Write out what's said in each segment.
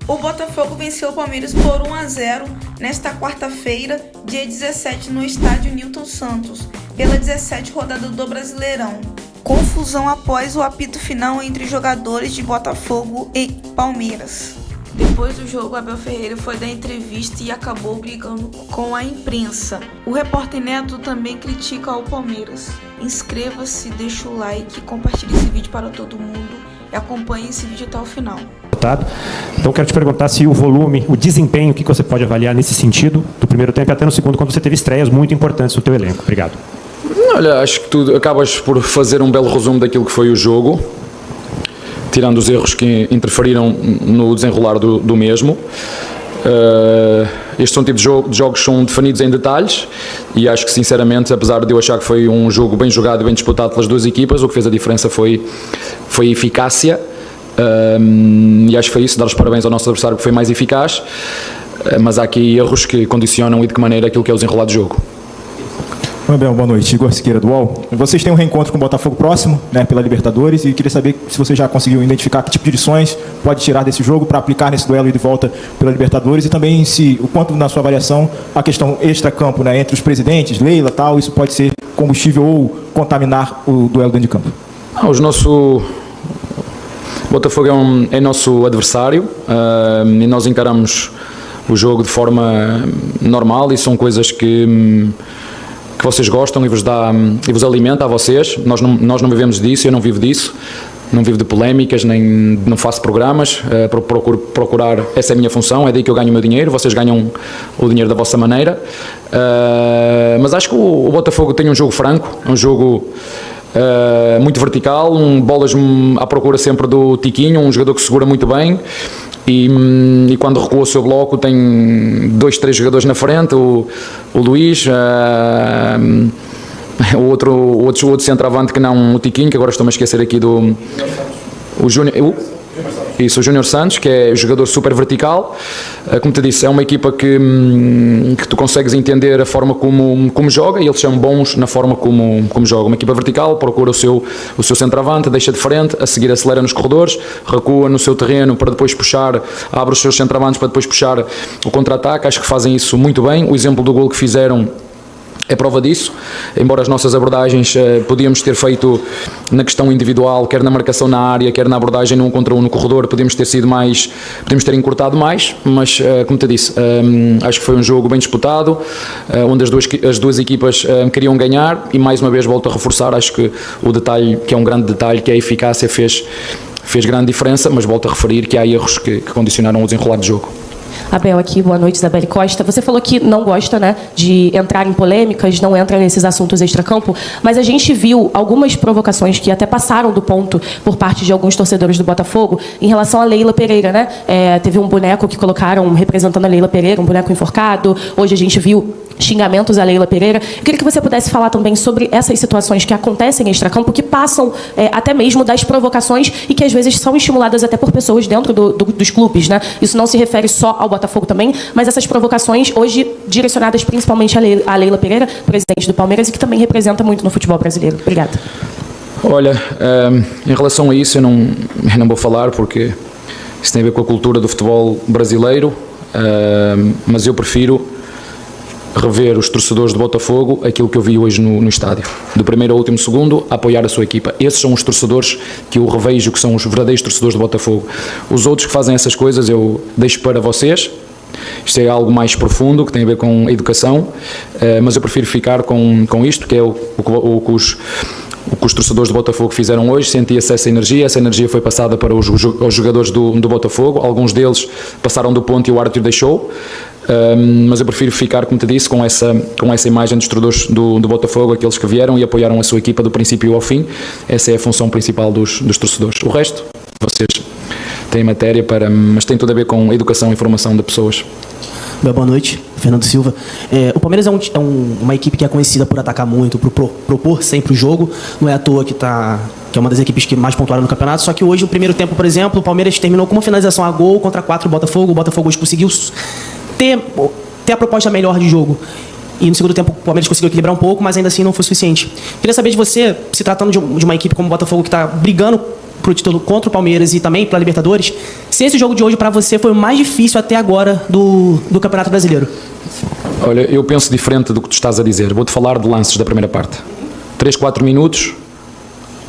O Botafogo venceu o Palmeiras por 1-0 nesta quarta-feira, dia 17, no estádio Nilton Santos, pela 17ª rodada do Brasileirão. Confusão após o apito final entre jogadores de Botafogo e Palmeiras. Depois do jogo, Abel Ferreira foi dar entrevista e acabou brigando com a imprensa. O repórter Neto também critica o Palmeiras. Inscreva-se, deixa o like, compartilhe esse vídeo para todo mundo e acompanhe esse vídeo até o final. Então quero te perguntar se o volume, o desempenho, o que você pode avaliar nesse sentido, do primeiro tempo e até no segundo, quando você teve estreias muito importantes no teu elenco. Obrigado. Olha, acho que tu acabas por fazer um belo resumo daquilo que foi o jogo, tirando os erros que interferiram no desenrolar do mesmo. Este tipo de jogos são definidos em detalhes e acho que sinceramente, apesar de eu achar que foi um jogo bem jogado e bem disputado pelas duas equipas, o que fez a diferença foi a eficácia. E acho que foi isso, dar os parabéns ao nosso adversário que foi mais eficaz, mas há aqui erros que condicionam e de que maneira aquilo que é o desenrolar do jogo. Abel, boa noite. Igor Siqueira do UOL. Vocês têm um reencontro com o Botafogo próximo, né, pela Libertadores, e queria saber se você já conseguiu identificar que tipo de lições pode tirar desse jogo para aplicar nesse duelo e de volta pela Libertadores, e também o quanto, na sua avaliação, a questão extra-campo, né, entre os presidentes, Leila, tal, isso pode ser combustível ou contaminar o duelo dentro de campo. O Botafogo é nosso adversário e nós encaramos o jogo de forma normal e são coisas que vocês gostam e vos alimenta a vocês. Nós não vivemos disso, eu não vivo disso, não vivo de polémicas, nem não faço programas, procuro procurar, essa é a minha função, é daí que eu ganho o meu dinheiro, vocês ganham o dinheiro da vossa maneira, mas acho que o Botafogo tem um jogo franco, um jogo muito vertical, bolas à procura sempre do Tiquinho, um jogador que segura muito bem e quando recua o seu bloco tem 2, 3 jogadores na frente, o Luís, o outro centroavante que não o Tiquinho, que agora estou-me a esquecer aqui o Júnior. Isso, o Júnior Santos, que é um jogador super vertical. Como te disse, é uma equipa que tu consegues entender a forma como joga e eles são bons na forma como joga. Uma equipa vertical, procura o seu centroavante, deixa de frente, a seguir acelera nos corredores, recua no seu terreno para depois puxar, abre os seus centroavantes para depois puxar o contra-ataque. Acho que fazem isso muito bem. O exemplo do gol que fizeram é prova disso, embora as nossas abordagens podíamos ter feito na questão individual, quer na marcação na área, quer na abordagem no 1 contra 1 no corredor, podíamos ter encurtado mais, mas como te disse, acho que foi um jogo bem disputado, onde as duas equipas queriam ganhar e mais uma vez volto a reforçar, acho que o detalhe, que é um grande detalhe, que é a eficácia, fez grande diferença, mas volto a referir que há erros que condicionaram o desenrolar do jogo. Abel aqui, boa noite, Isabelle Costa. Você falou que não gosta, né, de entrar em polêmicas, não entra nesses assuntos extracampo, mas a gente viu algumas provocações que até passaram do ponto por parte de alguns torcedores do Botafogo em relação a Leila Pereira, né? Teve um boneco que colocaram representando a Leila Pereira, um boneco enforcado. Hoje a gente viu xingamentos a Leila Pereira. Eu queria que você pudesse falar também sobre essas situações que acontecem em extracampo, que passam até mesmo das provocações e que às vezes são estimuladas até por pessoas dentro dos clubes, né? Isso não se refere só ao Botafogo também, mas essas provocações hoje direcionadas principalmente à Leila Pereira, presidente do Palmeiras, e que também representa muito no futebol brasileiro. Obrigada. Olha, em relação a isso eu não vou falar porque isso tem a ver com a cultura do futebol brasileiro, mas eu prefiro rever os torcedores do Botafogo, aquilo que eu vi hoje no estádio, do primeiro ao último segundo, a apoiar a sua equipa. Esses são os torcedores que eu revejo, que são os verdadeiros torcedores do Botafogo. Os outros que fazem essas coisas eu deixo para vocês. Isto é algo mais profundo, que tem a ver com a educação, mas eu prefiro ficar com isto, que é o que os torcedores do Botafogo fizeram hoje. Sentia-se essa energia foi passada para os jogadores do Botafogo, alguns deles passaram do ponto e o árbitro deixou, mas eu prefiro ficar, como te disse, com essa imagem dos torcedores do Botafogo, aqueles que vieram e apoiaram a sua equipa do princípio ao fim. Essa é a função principal dos torcedores. O resto, vocês têm matéria mas tem tudo a ver com educação e formação de pessoas. Boa noite, Fernando Silva. O Palmeiras é uma equipe que é conhecida por atacar muito, por propor sempre o jogo. Não é à toa que é uma das equipes que mais pontuaram no campeonato. Só que hoje, o primeiro tempo, por exemplo, o Palmeiras terminou com uma finalização a gol contra 4 do Botafogo. O Botafogo hoje conseguiu ter a proposta melhor de jogo. E no segundo tempo o Palmeiras conseguiu equilibrar um pouco, mas ainda assim não foi suficiente. Queria saber de você, se tratando de uma equipe como o Botafogo, que está brigando pro título contra o Palmeiras e também pela Libertadores, se esse jogo de hoje para você foi o mais difícil até agora do Campeonato Brasileiro. Olha, eu penso diferente do que tu estás a dizer. Vou-te falar de lances da primeira parte. 3, 4 minutos,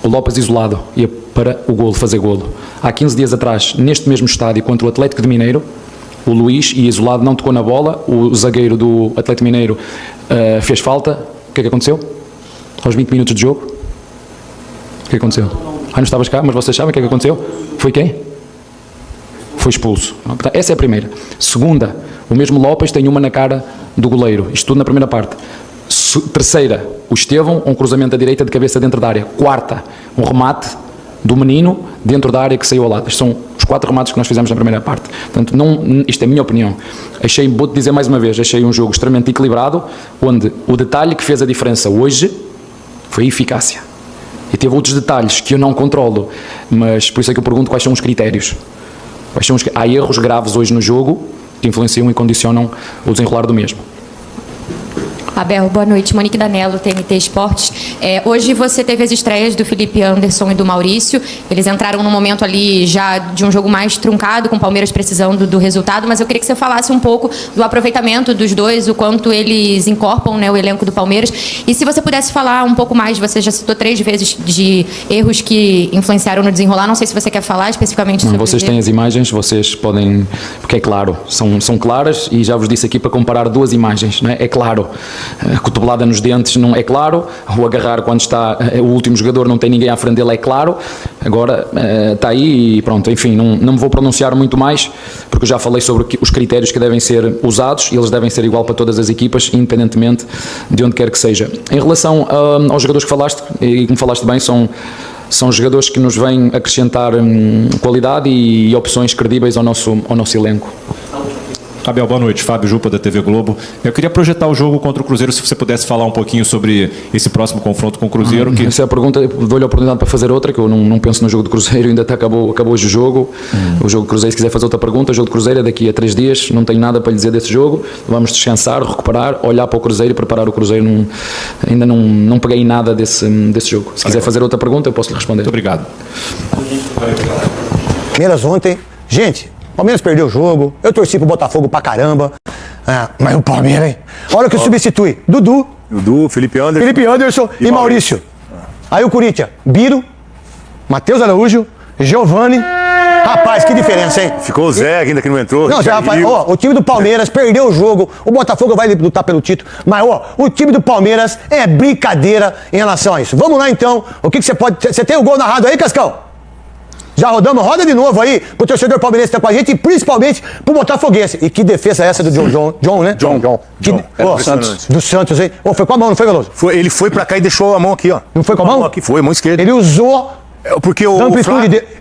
o Lopes isolado ia para o golo, fazer golo. Há 15 dias atrás, neste mesmo estádio, contra o Atlético de Mineiro, o Luís, ia isolado, não tocou na bola, o zagueiro do Atlético Mineiro fez falta. O que é que aconteceu? Aos 20 minutos de jogo? O que aconteceu? Não estavas cá, mas vocês sabem o que é que aconteceu? Foi quem? Foi expulso. Essa é a primeira. Segunda, o mesmo Lopes tem uma na cara do goleiro. Isto tudo na primeira parte. Terceira, o Estevão, um cruzamento à direita de cabeça dentro da área. Quarta, um remate do menino dentro da área que saiu ao lado. Estes são os 4 remates que nós fizemos na primeira parte. Portanto, isto é a minha opinião. Vou-te dizer mais uma vez, achei um jogo extremamente equilibrado, onde o detalhe que fez a diferença hoje foi a eficácia. E teve outros detalhes que eu não controlo, mas por isso é que eu pergunto quais são os critérios. Há erros graves hoje no jogo que influenciam e condicionam o desenrolar do mesmo. Abel, boa noite. Monique Danello, TNT Esportes. Hoje você teve as estreias do Felipe Anderson e do Maurício. Eles entraram num momento ali já de um jogo mais truncado, com o Palmeiras precisando do resultado, mas eu queria que você falasse um pouco do aproveitamento dos dois, o quanto eles incorporam, né, o elenco do Palmeiras. E se você pudesse falar um pouco mais, você já citou 3 vezes de erros que influenciaram no desenrolar, não sei se você quer falar especificamente sobre Vocês têm as imagens, vocês podem, porque é claro, são claras, e já vos disse aqui para comparar 2 imagens, não é? É claro. A cotovelada nos dentes não é claro, o agarrar quando está o último jogador, não tem ninguém à frente dele, é claro. Agora está aí e pronto, enfim, não me vou pronunciar muito mais, porque eu já falei sobre os critérios que devem ser usados e eles devem ser igual para todas as equipas, independentemente de onde quer que seja. Em relação aos jogadores que falaste, e como falaste bem, são jogadores que nos vêm acrescentar qualidade e opções credíveis ao nosso elenco. Abel, boa noite. Fábio Jupa, da TV Globo. Eu queria projetar o jogo contra o Cruzeiro, se você pudesse falar um pouquinho sobre esse próximo confronto com o Cruzeiro. Essa é a pergunta, dou-lhe a oportunidade para fazer outra, que eu não penso no jogo do Cruzeiro, ainda acabou hoje o jogo. O jogo do Cruzeiro, se quiser fazer outra pergunta, o jogo do Cruzeiro é daqui a 3 dias, não tenho nada para lhe dizer desse jogo. Vamos descansar, recuperar, olhar para o Cruzeiro e preparar o Cruzeiro. Ainda não peguei nada desse jogo. Se quiser fazer outra pergunta, eu posso lhe responder. Muito obrigado. Palmeiras ontem, gente, Palmeiras perdeu o jogo, eu torci pro Botafogo pra caramba, mas o Palmeiras, hein? Olha o que substitui, Dudu, Felipe Anderson e Maurício. Aí o Corinthians, Biro, Matheus Araújo, Giovani. Rapaz, que diferença, hein? Ficou o Zé ainda que não entrou. Não, rapaz, o time do Palmeiras perdeu o jogo, o Botafogo vai lutar pelo título, mas o time do Palmeiras é brincadeira em relação a isso. Vamos lá então, o que você pode... Você tem o gol narrado aí, Cascão? Já rodamos, roda de novo aí, pro torcedor palmeirense que tá com a gente e principalmente pro botafoguense. E que defesa é essa do John, né? John. Do Santos, hein? Foi com a mão, não foi, Veloso? Ele foi pra cá e deixou a mão aqui, ó. Não foi com a mão? Aqui foi, mão esquerda. Ele usou... Porque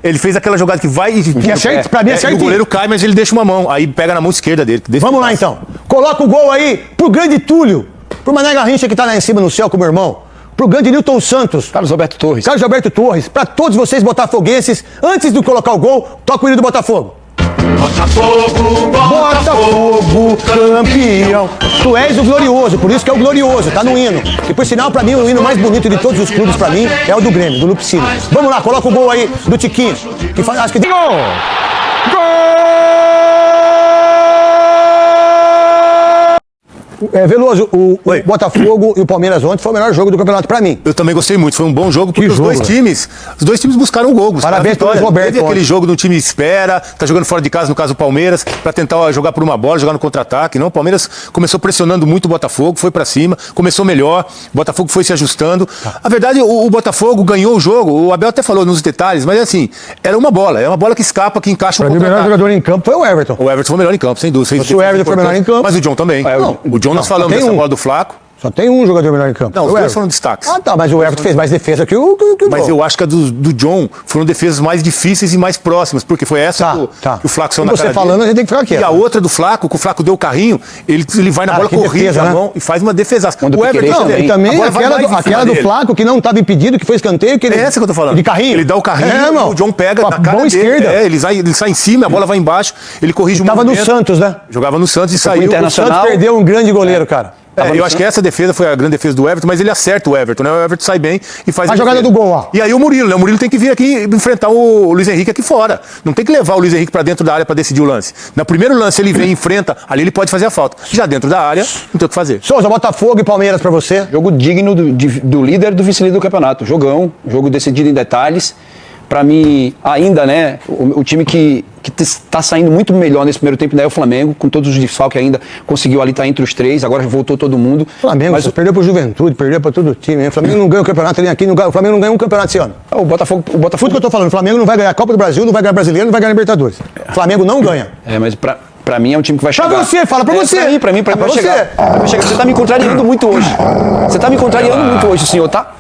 ele fez aquela jogada que vai e... Que é certo, pra mim é certinho. O goleiro cai, mas ele deixa uma mão, aí pega na mão esquerda dele. Vamos lá então. Coloca o gol aí pro grande Túlio, pro Mané Garrincha que tá lá em cima no céu com o meu irmão. Pro grande Nilton Santos. Carlos Alberto Torres. Pra todos vocês botafoguenses, antes de colocar o gol, toca o hino do Botafogo. Botafogo, campeão. Tu és o glorioso, por isso que é o glorioso, tá no hino. E por sinal, pra mim, o hino mais bonito de todos os clubes, pra mim, é o do Grêmio, do Lupicínio. Vamos lá, coloca o gol aí do Tiquinho. Que faz, acho que... Gol! Veloso, o Botafogo e o Palmeiras ontem foi o melhor jogo do campeonato pra mim. Eu também gostei muito, foi um bom jogo, porque os dois times buscaram o gol. Parabéns para o Roberto. Teve aquele jogo do time espera, tá jogando fora de casa, no caso o Palmeiras, pra tentar jogar por uma bola, jogar no contra-ataque. Não, o Palmeiras começou pressionando muito o Botafogo, foi pra cima, começou melhor, o Botafogo foi se ajustando. A verdade, o Botafogo ganhou o jogo, o Abel até falou nos detalhes, mas assim, era uma bola que escapa, que encaixa um contra-ataque. O melhor jogador em campo foi o Everton. O Everton foi o melhor em campo, sem dúvida. O Everton foi o melhor em campo. Mas o John também. O John, nós falamos dessa bola do Flaco. Só tem um jogador melhor em campo. Não, os dois foram destaques. Tá, mas o Everton fez mais defesa que o Mas eu acho que a do John foram defesas mais difíceis e mais próximas, porque foi essa que o Flaco saiu na cara dele. Você falando, a gente tem que ficar aqui. E a outra do Flaco, que o Flaco deu o carrinho, ele vai na bola, corrige a mão e faz uma defesaça. O Everton também, aquela do Flaco, que não estava impedido, que foi escanteio. É essa que eu tô falando. De carrinho. Ele dá o carrinho, o John pega na cara dele. Ele sai em cima, a bola vai embaixo, ele corrige o movimento. Tava no Santos, né? Jogava no Santos e saiu. O Santos perdeu um grande goleiro, cara. Eu acho que essa defesa foi a grande defesa do Everton, mas ele acerta o Everton, né? O Everton sai bem e faz A jogada do gol, ó. E aí o Murilo, né? O Murilo tem que vir aqui enfrentar o Luiz Henrique aqui fora. Não tem que levar o Luiz Henrique pra dentro da área pra decidir o lance. No primeiro lance ele vem e enfrenta, ali ele pode fazer a falta. Já dentro da área, não tem o que fazer. Souza, Botafogo e Palmeiras pra você. Jogo digno do líder e do vice-líder do campeonato. Jogão, jogo decidido em detalhes. Para mim, ainda, né, o time que está saindo muito melhor nesse primeiro tempo ainda é o Flamengo, com todos os desfalques ainda, conseguiu ali estar entre os 3, agora voltou todo mundo. Flamengo, mas perdeu pro Juventude, perdeu pra todo o time. O Flamengo não ganha o campeonato, ele aqui, o Flamengo não ganhou um campeonato esse ano. O Botafogo... Tudo que eu tô falando, o Flamengo não vai ganhar a Copa do Brasil, não vai ganhar Brasileiro, não vai ganhar Libertadores. O Flamengo não ganha. Mas pra mim é um time que vai chegar. Pra você, fala pra você. Pra mim vai chegar. Você tá me contrariando muito hoje. Você tá me contrariando muito hoje, senhor, tá?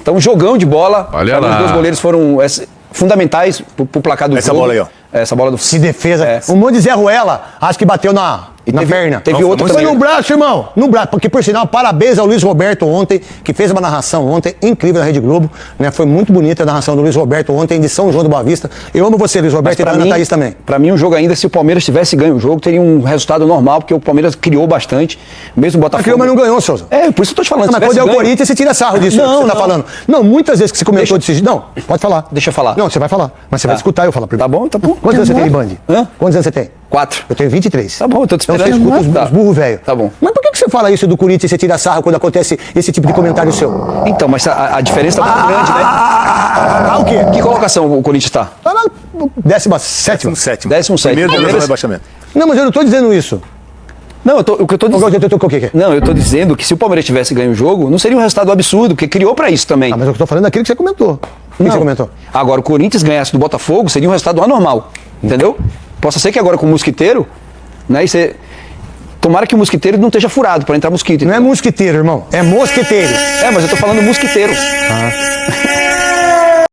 Então, jogão de bola. Os dois goleiros foram fundamentais pro placar do jogo. Essa bola aí, ó. Essa bola do... Que defesa. Um monte de Zé Ruela, acho que bateu na perna. Teve outra Foi também. no braço, irmão. No braço. Porque, por sinal, parabéns ao Luiz Roberto ontem, que fez uma narração ontem incrível na Rede Globo. Né? Foi muito bonita a narração do Luiz Roberto ontem de São João do Boa Vista. Eu amo você, Luiz Roberto, e a Ana Thaís também. Pra mim, o jogo ainda, se o Palmeiras tivesse ganho o jogo, teria um resultado normal, porque o Palmeiras criou bastante. Mesmo o Botafogo... Criou, mas não ganhou, Souza. Por isso que eu tô te falando. Não, mas quando é o Corinthians, você tira sarro disso que você tá falando. Não, muitas vezes que você comentou desse... Não, pode falar. Deixa eu falar. Não, você vai falar. Mas você vai escutar eu falar primeiro. Tá bom, tá bom. Quantos anos você tem, Band? Quantos anos você tem? 4. Eu tenho 23. Tá bom, eu tô te esperando. Então você escuta os burros velho. Tá bom. Mas por que você fala isso do Corinthians e você tira sarro quando acontece esse tipo de comentário seu? Então, mas a diferença tá muito grande, né? O quê? Que colocação o Corinthians tá? Tá na 17ª. 17º. Primeiro do rebaixamento. Não, mas eu não tô dizendo isso. Não, o que eu tô dizendo... O quê? Não, eu tô dizendo que se o Palmeiras tivesse ganho o jogo, não seria um resultado absurdo, porque criou pra isso também. Mas eu tô falando daquilo que você comentou. O que você comentou? Agora, o Corinthians ganhasse do Botafogo, seria um resultado anormal. Entendeu? Possa ser que agora com o Mosquiteiro, né, tomara que o Mosquiteiro não esteja furado pra entrar mosquito. Não é mosquiteiro, irmão. É mosqueteiro. Mas eu tô falando Mosquiteiro.